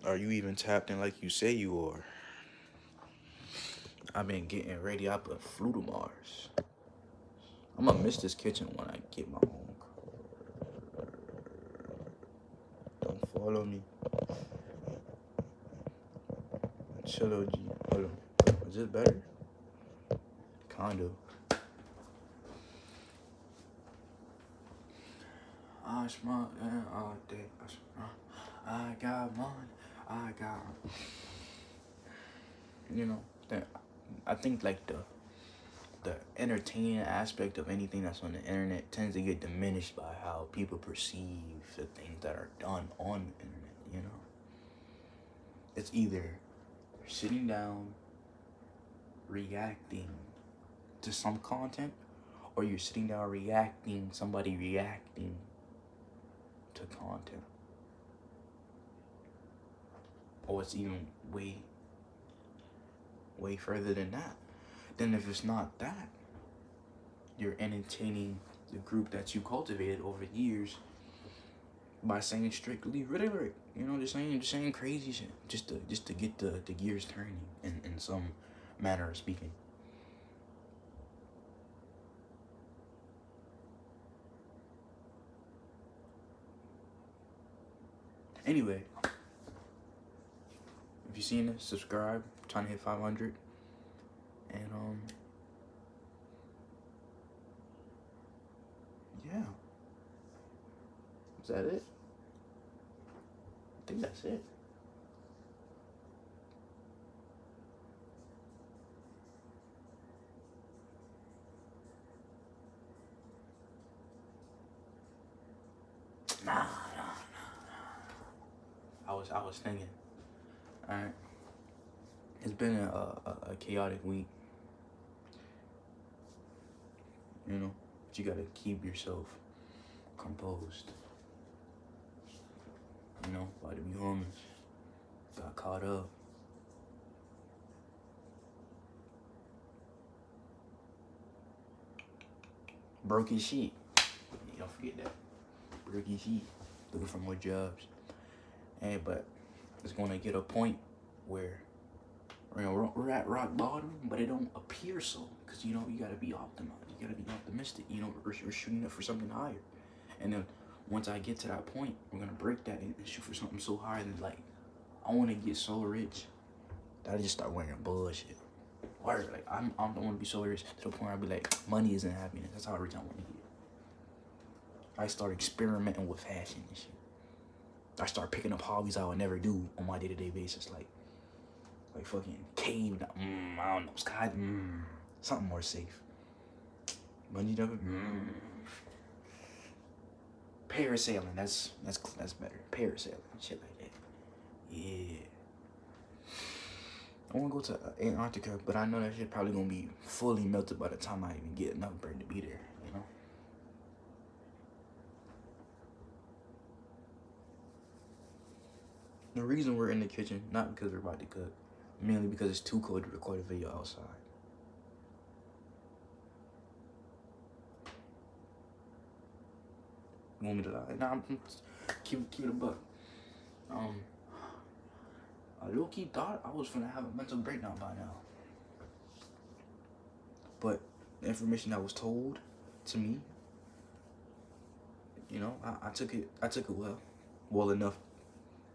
Are you even tapped in like you say you are? I've been getting ready. I put flew to Mars. I'm gonna miss this kitchen when I get my own car. Don't follow me. Chill, OG. Hold on. Is this better? Kinda. I smile all day. I got mine. I got. You know that. I think like the entertaining aspect of anything that's on the internet tends to get diminished by how people perceive the things that are done on the internet, you know? It's either you're sitting down reacting to some content, or you're sitting down reacting somebody reacting to content. Or it's even way further than that. Then if it's not that, you're entertaining the group that you cultivated over years by saying strictly rhetoric, you know, just saying crazy shit, just to get the gears turning in some manner of speaking. Anyway, if you've seen this, subscribe. I'm trying to hit 500, and yeah, is that it? I think that's it. Nah. I was thinking. All right, it's been a chaotic week, you know, but you gotta keep yourself composed. You know, about to be homeless. Got caught up. Broke his sheet. You don't forget that. Broke his sheet. Looking for more jobs. Hey, but it's gonna get a point where, you know, we're at rock bottom, but it don't appear so. Cause you know, you gotta be optimistic. You gotta be optimistic. You know, we're shooting up for something higher. And then once I get to that point, we're gonna break that and shoot for something so high that like I wanna get so rich that I just start wearing bullshit. Word, like I don't want to be so rich to the point where I be like, money isn't happiness. That's how rich I want to get. I start experimenting with fashion and shit. I start picking up hobbies I would never do on my day-to-day basis, like fucking cave. I don't know, sky. Something more safe. Bungee jumping. Parasailing. That's better. Parasailing, shit like that. Yeah. I want to go to Antarctica, but I know that shit probably gonna be fully melted by the time I even get enough bread to be there, you know? The reason we're in the kitchen, not because we're about to cook, mainly because it's too cold to record a video outside. You want me to lie? Nah, I'm keep it a buck. I low-key thought I was gonna have a mental breakdown by now. But the information that was told to me, you know, I took it well enough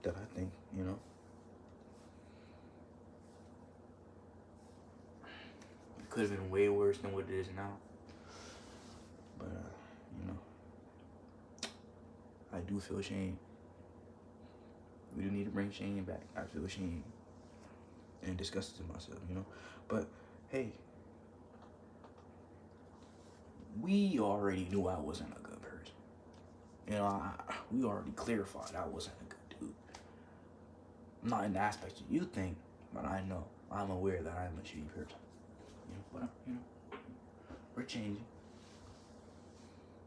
that I think, you know. It could have been way worse than what it is now. But, you know, I do feel shame. We do need to bring shame back. I feel shame and disgusted to myself, you know. But, hey, we already knew I wasn't a good person. You know, we already clarified I wasn't a good dude. Not in the aspect that you think, but I know. I'm aware that I'm a shitty person. You know, but, you know, we're changing.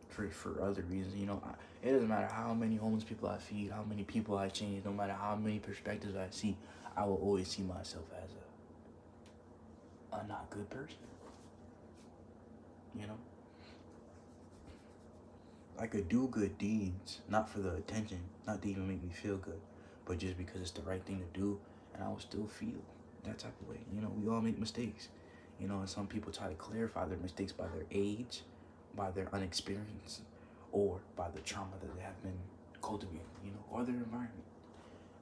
For other reasons, you know, it doesn't matter how many homeless people I feed, how many people I change, no matter how many perspectives I see, I will always see myself as a not good person. You know, I could do good deeds, not for the attention, not to even make me feel good, but just because it's the right thing to do, and I will still feel that type of way. You know, we all make mistakes. You know, and some people try to clarify their mistakes by their age, by their unexperience, or by the trauma that they have been cultivating, you know, or their environment.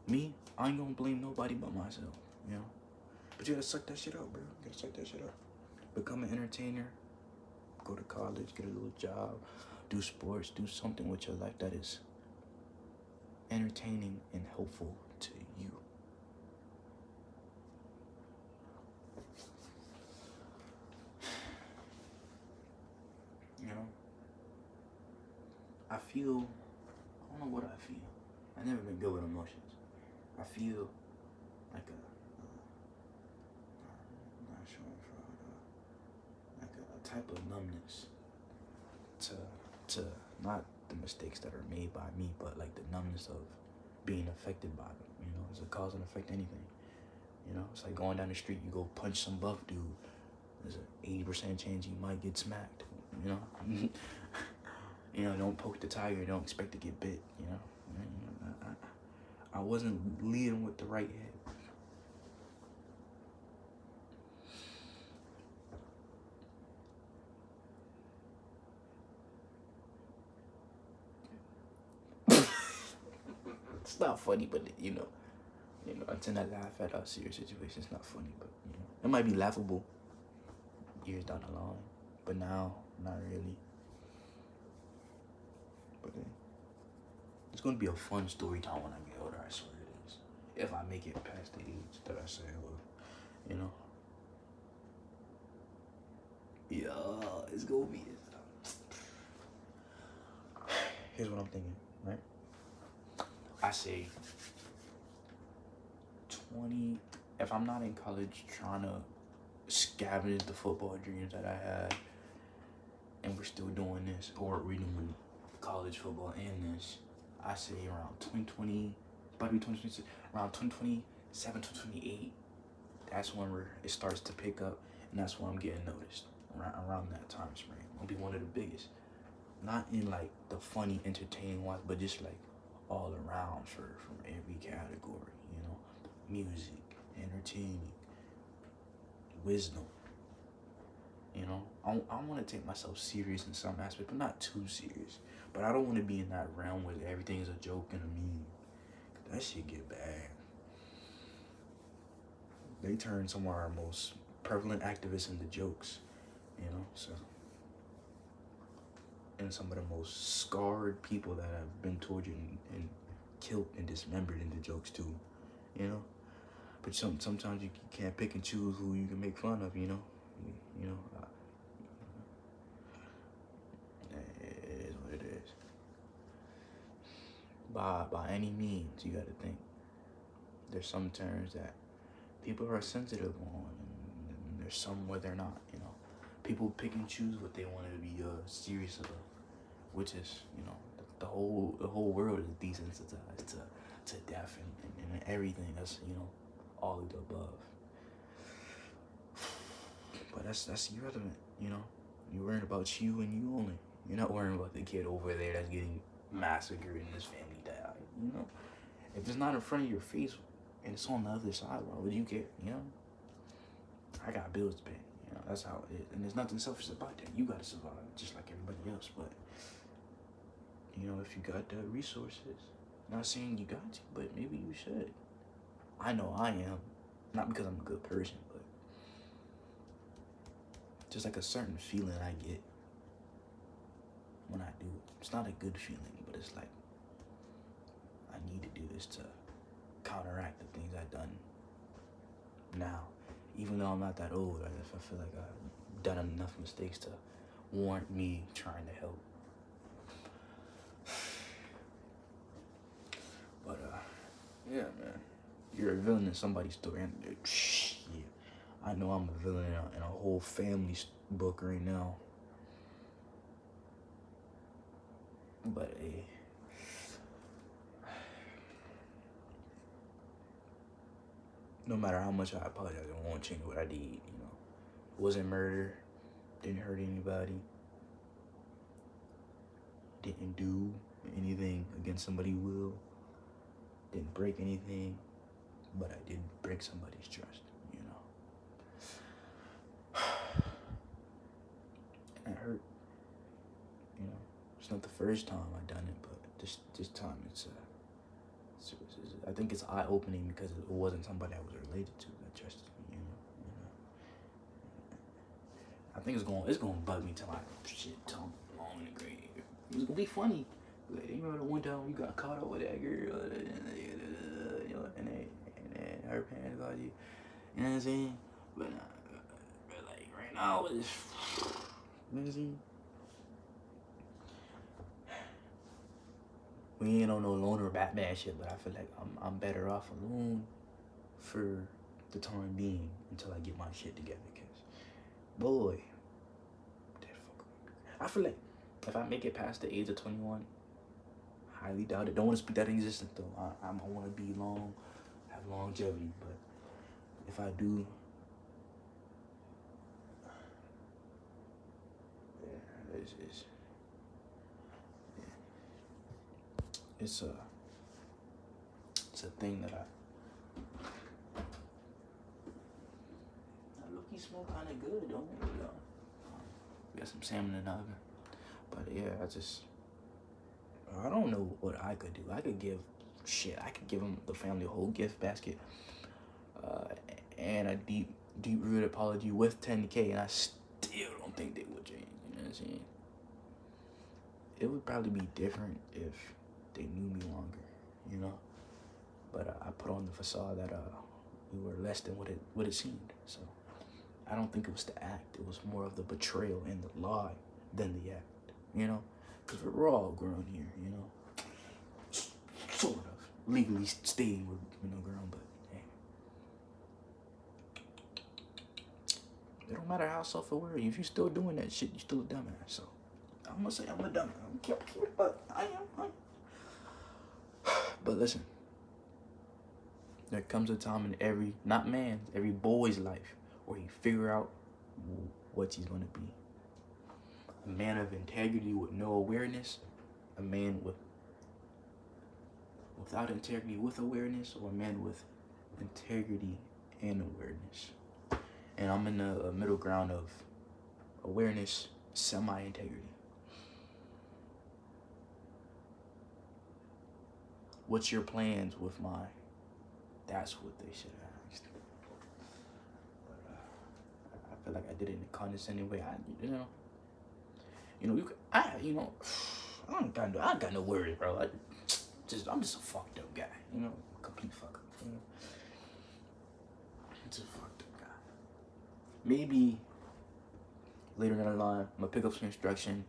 Me, I ain't gonna blame nobody but myself, you know. But you gotta suck that shit up, bro. You gotta suck that shit up. Become an entertainer, go to college, get a little job, do sports, do something with your life that is entertaining and helpful to you. You know, I don't know what I feel. I've never been good with emotions. I feel like not sure if like a type of numbness to not the mistakes that are made by me, but like the numbness of being affected by them. You know, it's a cause and effect anything. You know, it's like going down the street, you go punch some buff dude. There's an 80% chance you might get smacked. You know, you know, don't poke the tiger, don't expect to get bit. You know, I wasn't leading with the right head. It's not funny, but you know, I tend to laugh at serious situations. It's not funny, but you know, it might be laughable years down the line, but now, not really. But it's gonna be a fun story time when I get older. I swear it is. If I make it past the age that I say I will, you know. Yeah, it's gonna be. Here's what I'm thinking, right? I say 20. If I'm not in college trying to scavenge the football dreams that I had, and we're still doing this, or we're doing college football and this, I say around 2020, about to be 2026, around 2027 to 28, that's when it starts to pick up, and that's when I'm getting noticed, around that time frame. I'll be one of the biggest. Not in like the funny, entertaining ones, but just like all around from every category, you know, music, entertaining, wisdom. You know, I want to take myself serious in some aspect, but not too serious. But I don't want to be in that realm where everything is a joke and a meme. That shit get bad. They turn some of our most prevalent activists into jokes, you know, so. And some of the most scarred people that have been tortured and killed and dismembered into jokes too, you know. But sometimes you can't pick and choose who you can make fun of, you know. You know, it is what it is. By any means, you got to think. There's some terms that people are sensitive on, and there's some where they're not. You know, people pick and choose what they want to be serious about, which is, you know, the whole world is desensitized to death and everything that's, you know, all of the above. But that's irrelevant, you know. You're worrying about you and you only. You're not worrying about the kid over there that's getting massacred and his family died, you know. If it's not in front of your face and it's on the other side, why would you care, you know? I got bills to pay, you know, that's how it is. And there's nothing selfish about that. You gotta survive just like everybody else, but, you know, if you got the resources, not saying you got to, but maybe you should. I know I am. Not because I'm a good person, but just like a certain feeling I get when I do. It's not a good feeling, but it's like, I need to do this to counteract the things I've done now. Even though I'm not that old, I feel like I've done enough mistakes to warrant me trying to help. But, yeah, man. You're a villain in somebody's story. And, yeah, I know I'm a villain in a whole family book right now. But, no matter how much I apologize, I won't change what I did, you know. It wasn't murder. Didn't hurt anybody. Didn't do anything against somebody's will. Didn't break anything, but I did break somebody's trust, And it hurt, It's not the first time I done it, but this time I think it's eye-opening because it wasn't somebody I was related to that trusted me, I think it's gonna bug me till I till I'm long in the grave. It's gonna be funny. Like, you remember the one time you got caught up with that girl, and then her parents got you. You know what I'm saying? But like right now, it's, you know what I'm saying? We ain't on no loner Batman shit, but I feel like I'm better off alone for the time being until I get my shit together. Cause boy, I feel like if I make it past the age of 21, highly doubt it. Don't want to speak that in existence though. I want to be long, have longevity. But if I do, it's a thing that I look, you smell kind of good, don't you? Got some salmon in the oven. But yeah, I don't know what I could do. I could give them the family a whole gift basket, and a deep-rooted apology with 10K, and I still don't think they would change. You know what I'm saying? It would probably be different if they knew me longer, But I put on the facade that we were less than what it seemed. So I don't think it was the act. It was more of the betrayal and the lie than the act, Because we're all grown here, Sort of. Legally staying with, grown, but hey. It don't matter how self-aware you. If you're still doing that shit, you're still a dumbass. So I'm gonna say I'm a dumbass. But I am. But listen. There comes a time in every boy's life where he figure out what he's gonna be. A man of integrity with no awareness, a man without integrity with awareness, or a man with integrity and awareness. And I'm in the middle ground of awareness, semi-integrity. What's your plans with mine? That's what they should have asked. But I feel like I did it in a condescending way. I got no worries, bro. I'm just a fucked up guy, complete fuck up. Just a fucked up guy. Maybe later down the line, I'm gonna pick up some instruction,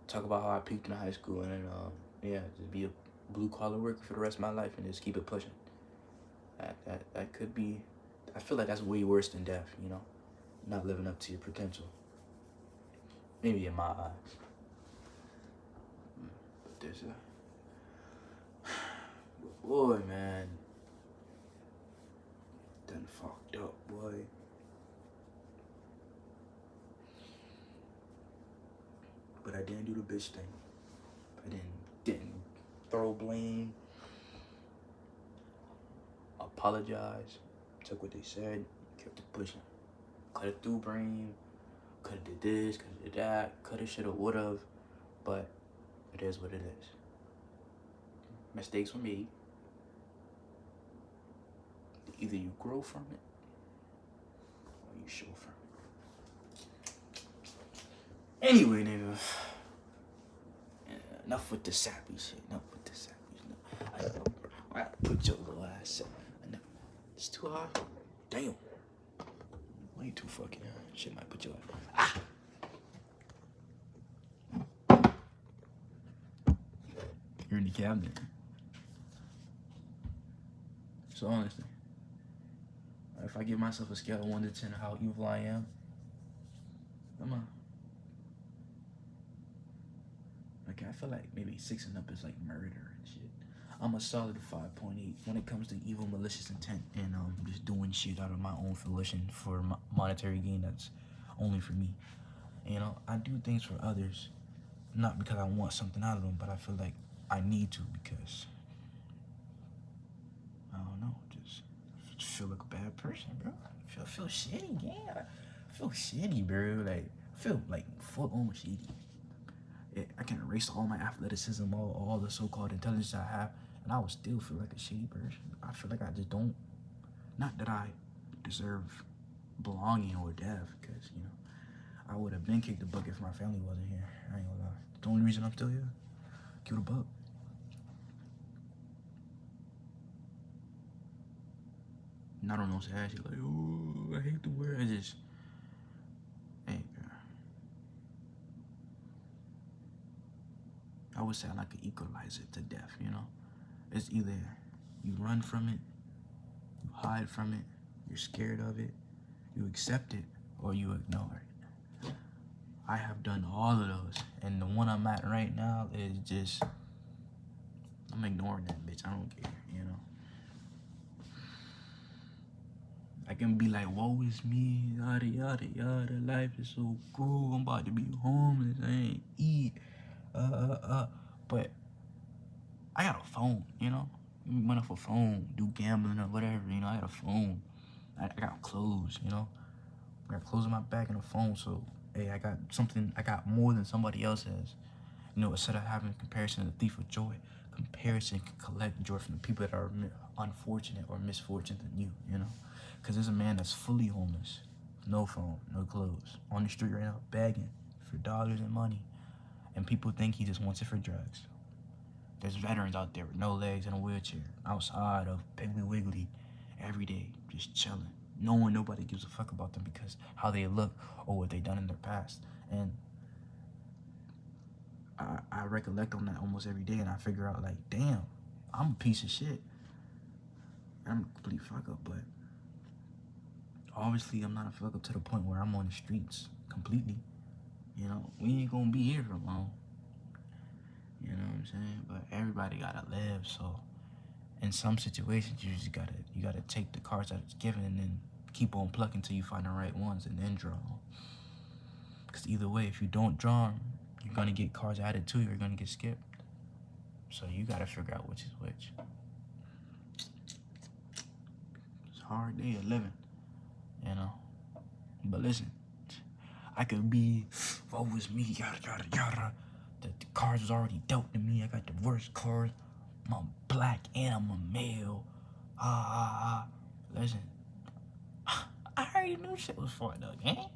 talk about how I peaked in high school, and then just be a blue collar worker for the rest of my life and just keep it pushing. That could be. I feel like that's way worse than death, not living up to your potential. Maybe in my eyes. But there's boy, man, done fucked up, boy. But I didn't do the bitch thing. I didn't throw blame. Apologize. Took what they said. Kept it pushing. Could have threw brain. Could have did this. Could have did that. Could have, should have, would have. But it is what it is. Mistakes were made. Either you grow from it or you show from it. Anyway, nigga. Enough with the sappy shit. I put your little ass up. It's too high. Damn. Way too fucking high. Shit might put your ass. You're in the cabinet. So honestly, if I give myself a scale of 1 to 10 of how evil I am, I feel like maybe 6 and up is like murder and shit. I'm a solid 5.8 when it comes to evil, malicious intent, and just doing shit out of my own fruition for monetary gain that's only for me. I do things for others, not because I want something out of them, but I feel like I need to, because I don't know, just feel like a bad person, bro. I feel shitty, yeah. I feel shitty, bro. Like, I feel like full on shitty. I can erase all my athleticism, all the so-called intelligence I have, and I would still feel like a shitty person. I feel like I just don't. Not that I deserve belonging or death, because I would have been kicked the bucket if my family wasn't here. I ain't gonna lie. The only reason I'm still here, kill the buck. Not on no sad shit like, oh, I hate the world. I just, hey, girl. I would say I like an equalizer to death, It's either you run from it, you hide from it, you're scared of it, you accept it, or you ignore it. I have done all of those, and the one I'm at right now is just, I'm ignoring that bitch. I don't care, I can be like, woe is me, yada, yada, yada, life is so cool, I'm about to be homeless, I ain't eat, but I got a phone, Went off a phone, do gambling or whatever, I got a phone, I got clothes, I got clothes on my back and a phone, so, hey, I got more than somebody else has, instead of having comparison to the thief of joy, comparison can collect joy from the people that are unfortunate or misfortunate than you, because there's a man that's fully homeless, no phone, no clothes, on the street right now, begging for dollars and money, and people think he just wants it for drugs. There's veterans out there with no legs in a wheelchair, outside of Piggly Wiggly, every day, just chilling, knowing nobody gives a fuck about them because how they look or what they done in their past. And I recollect on that almost every day, and I figure out, like, damn, I'm a piece of shit. I'm a complete fuck up, but obviously I'm not a fuck up to the point where I'm on the streets completely. We ain't gonna be here for long. You know what I'm saying? But everybody gotta live, so in some situations you just gotta take the cards that it's given and then keep on plucking till you find the right ones and then draw. Because either way, if you don't draw them, you're gonna get cards added to you, you're gonna get skipped. So you gotta figure out which is which. It's a hard day of living, But listen, I could be, what was me, yada, yada, yada. The cards was already dealt to me. I got the worst cards. I'm black and I'm a male. Listen, I already knew shit was fucked up, gang.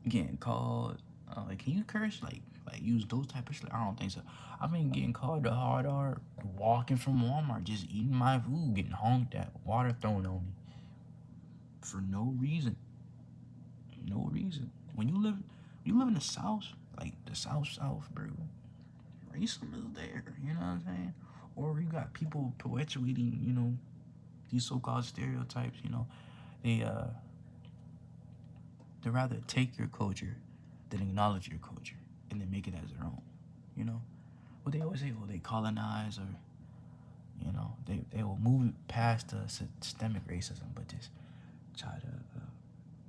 Getting called, like, can you curse? Like use those type of shit? I don't think so. I've been getting called the hard R, walking from Walmart, just eating my food, getting honked at, water thrown on me. For no reason. No reason. When you live in the South, like the South, bro, racism is there, you know what I'm saying? Or you got people perpetuating, these so-called stereotypes, they rather take your culture than acknowledge your culture and then make it as their own, What they always say, well, they colonize or, they will move it past the systemic racism, but just try to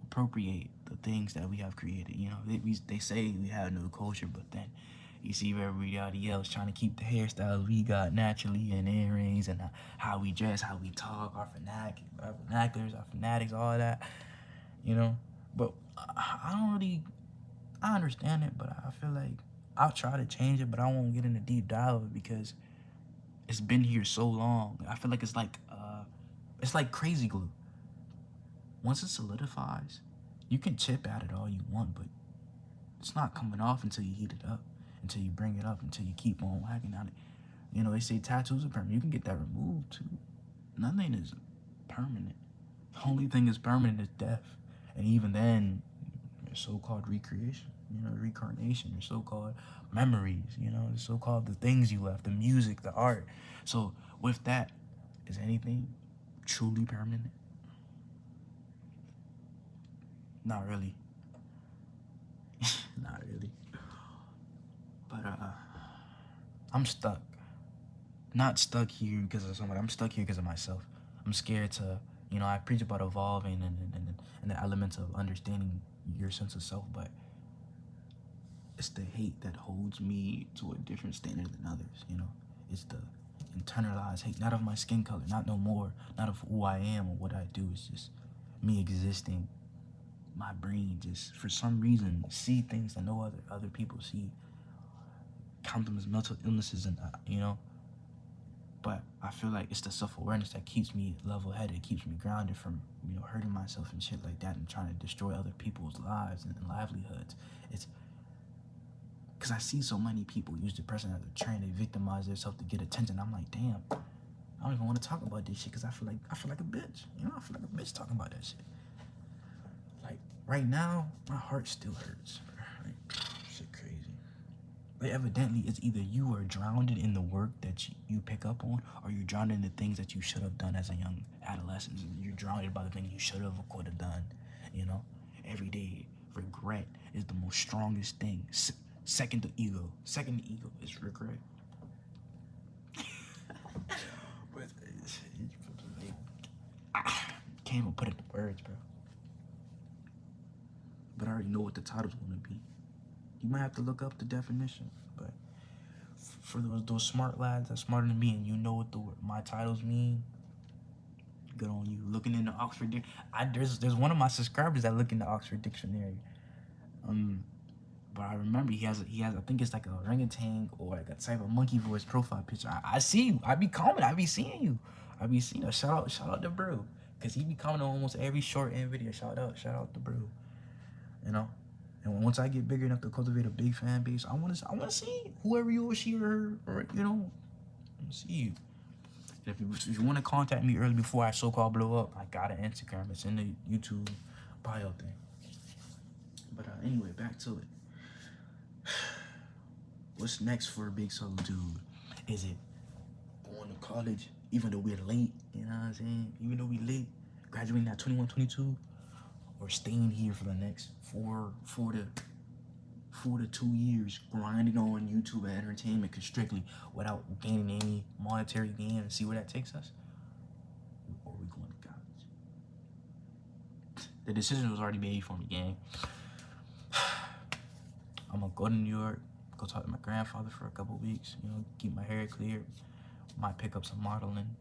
appropriate the things that we have created. They say we have no culture, but then you see everybody else trying to keep the hairstyles we got naturally and earrings and how we dress, how we talk, our vernaculars, our fanatics, all that, But I understand it, but I feel like I'll try to change it, but I won't get into deep dive of it because it's been here so long. I feel like it's like crazy glue. Once it solidifies, you can chip at it all you want, but it's not coming off until you heat it up, until you bring it up, until you keep on whacking at it. They say tattoos are permanent. You can get that removed too. Nothing is permanent. The only thing is permanent is death. And even then, your so-called recreation, reincarnation, your so-called memories, the so-called the things you left, the music, the art. So with that, is anything truly permanent? Not really. Not really. But I'm stuck. Not stuck here because of somebody. I'm stuck here because of myself. I'm scared to, I preach about evolving and the elements of understanding your sense of self, but it's the hate that holds me to a different standard than others, It's internalized hate, not of my skin color, not no more, not of who I am or what I do. It's just me existing. My brain just, for some reason, see things that no other people see. Count them as mental illnesses, and you know. But I feel like it's the self-awareness that keeps me level-headed, keeps me grounded from, you know, hurting myself and shit like that and trying to destroy other people's lives and livelihoods. It's because I see so many people use depression as a train. They victimize themselves to get attention. I'm like, damn, I don't even want to talk about this shit because I feel like a bitch. You know, I feel like a bitch talking about that shit. Like, right now, my heart still hurts, bro. Like, shit crazy. But evidently, it's either you are drowned in the work that you pick up on, or you're drowned in the things that you should have done as a young adolescent. You're drowned by the things you should have or could have done, you know? Every day, regret is the most strongest thing. Second to ego. Second to ego is regret. But I can't even put it in words, bro. But I already know what the title's gonna be. You might have to look up the definition, but for those smart lads that's smarter than me and you know what my titles mean, good on you. Looking in the Oxford Dictionary. There's one of my subscribers that look in the Oxford Dictionary. But I remember he has I think it's like a orangutan or like a type of monkey voice profile picture. I see you. I be commenting. I be seeing you. Shout out to bro, cause he be commenting on almost every short and video. Shout out to bro. You know. And once I get bigger enough to cultivate a big fan base, I want to see whoever you or she or you know, I want to see you. And if you want to contact me early before I so-called blow up, I got an Instagram. It's in the YouTube bio thing. But anyway, back to it. What's next for a big solo dude? Is it going to college, even though we're late? You know what I'm saying? Even though we late, graduating at 21, 22? Or staying here for the next four to 2 years, grinding on YouTube and entertainment strictly without gaining any monetary gain, and see where that takes us? Or are we going to college? The decision was already made for me, gang. I'm gonna go to New York, go talk to my grandfather for a couple weeks, you know, keep my hair cleared. Might pick up some modeling,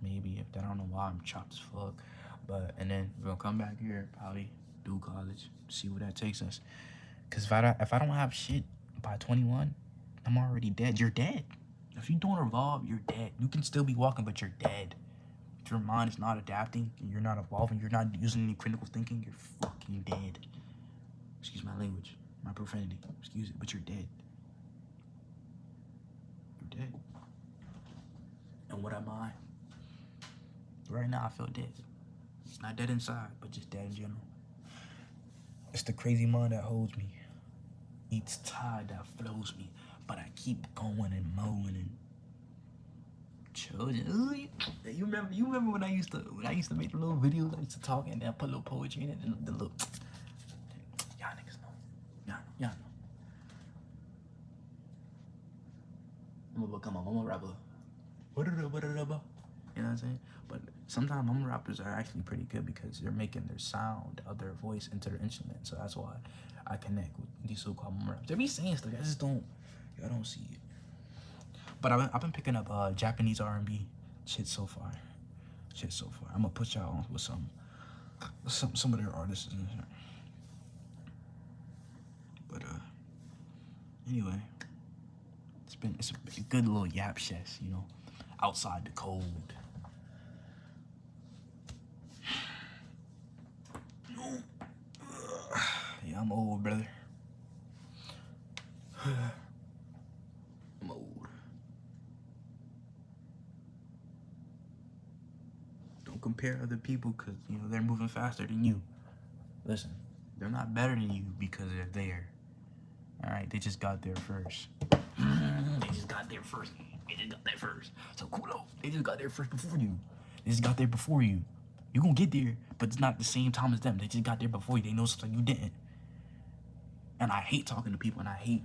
maybe. If that, I don't know why I'm chopped as fuck. But, and then we're gonna come back here, probably do college, see where that takes us. Cause if I don't have shit by 21, I'm already dead. You're dead. If you don't evolve, you're dead. You can still be walking, but you're dead. If your mind is not adapting, you're not evolving, you're not using any critical thinking, you're fucking dead. Excuse my language, my profanity. Excuse it, but you're dead. You're dead. And what am I? Right now, I feel dead. Not dead inside, but just dead in general. It's the crazy mind that holds me. Each tide that flows me. But I keep going and mowing and children. You remember when I used to make the little videos? I used to talk and then put a little poetry in it and the little. Y'all niggas know. Y'all know. I'm gonna become a mama rapper. You know what I'm saying? But sometimes mama rappers are actually pretty good because they're making their sound of their voice into their instrument. So that's why I connect with these so-called mama rappers. They be saying stuff, I just don't see it. But I've been picking up Japanese R&B shit so far. I'm gonna put y'all on with some of their artists in here. But anyway, it's a good little yap chest, you know, outside the cold. Yeah, I'm old, brother. I'm old. Don't compare other people because, you know, they're moving faster than you. Listen, they're not better than you because they're there. All right, they just got there first. They just got there first. So cool. They just got there first before you. You're gonna get there, but it's not the same time as them. They just got there before you. They know something you didn't. And I hate talking to people, and I hate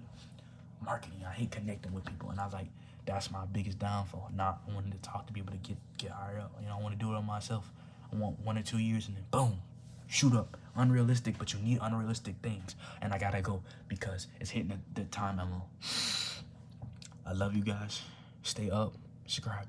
marketing. I hate connecting with people. And I was like, that's my biggest downfall. Not wanting to talk to people to get higher up. You know, I want to do it on myself. I want 1 or 2 years, and then boom, shoot up. Unrealistic, but you need unrealistic things. And I gotta go because it's hitting the time I'm on. I love you guys. Stay up. Subscribe.